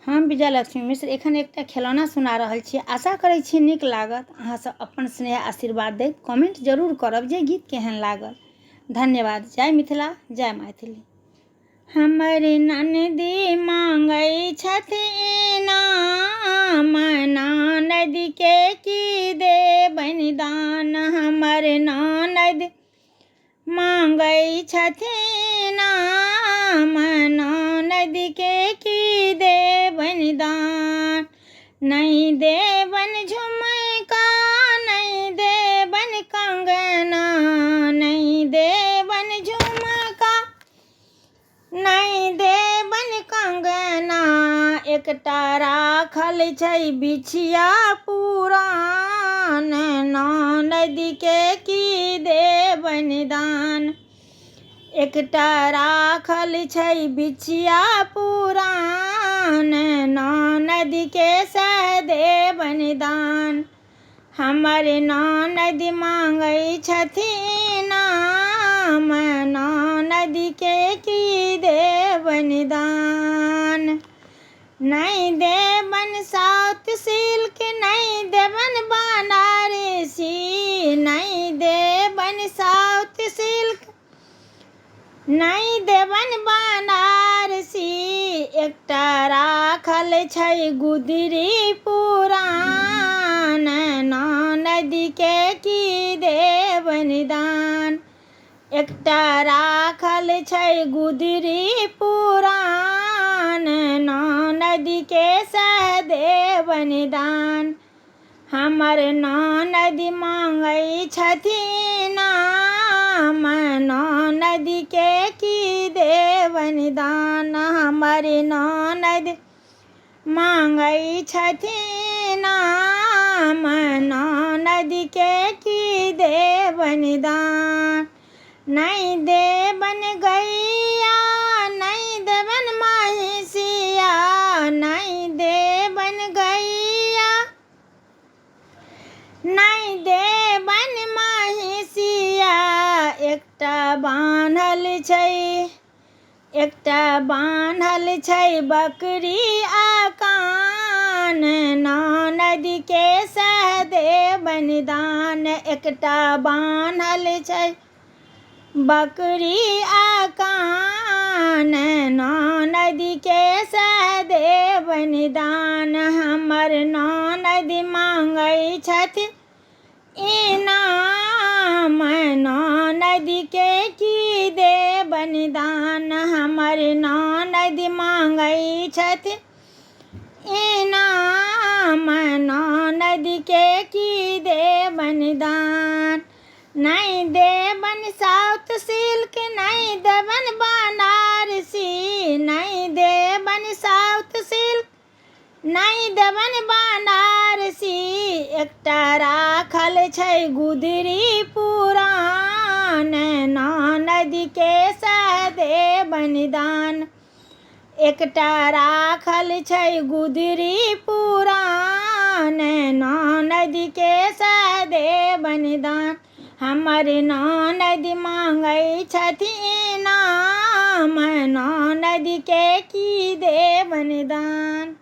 हम विजयलक्ष्मी मिश्र एखन एकटा खिलौना सुना रहल छी। आशा करै छी नीक लागत। अहाँ सब अपन स्नेह आशीर्वाद दैत कमेंट जरूर करब जे गीत केहन लागल। धन्यवाद। जय मिथिला, जय मैथिली। हमर ननदी मांगै छथिन ननद के की देबनि दान। हमर ननद मांगै छथिन ननद के की देबनि दान। नहीं देबनि झुमका, नहीं देबनि कंगना, नहीं देबनि झुमका, नहीं देबनि कंगना। एकटा राखल छै बिछिया पुरान, ननद के की देबनि दान। एकटा राखल छै बिछिया पुरान, ननद के से देबनि दान। हमर ननद मांगै छथिन ननद के की देबनि दान। नहीं देबनि साउथ सिल्क, नहीं देबनि बनारसी, नहीं देबनि साउथ सिल्क, नहीं देबनि बनारसी। एकटा राखल छै गुदरी पुरान, ननद के की देबनि दान। एकटा राखल छै गुदरी पुरान, ननद के से देबनि दान। हमर ननद मांगै छथिन ननद के की देबनि दान। हमर ननद मांगै छथिन ननद के की देबनि दान। नहीं देबनि गैया, नहीं देबनि महिषिया, नहीं देबनि गैया, नहीं देबनि महिषिया। एकटा बान्हल छै, एकटा बान्हल छै बकरी आ कान, ननद के से देबनि दान। एकटा बान्हल छै बकरी आ कान, ननद के से देबनि दान। हमर ननद मांगै छथिन इनाम, ननद के की देबनि दान। हमर ननद मांगै छथिन इनाम, ननद के की देबनि दान। नहीं देबनि साउथ सिल्क, नहीं देबनि बनारसी, नहीं देबनि साउथ सिल्क, नहीं देबनि बनारसी। एकटा राखल छै गुदरी पुरान, ननद के से देबनि दान। एकटा राखल छै गुदरी पुरान, ननद के से देबनि दान। हमर ननद मांगै छथिन ननद के की देबनि दान।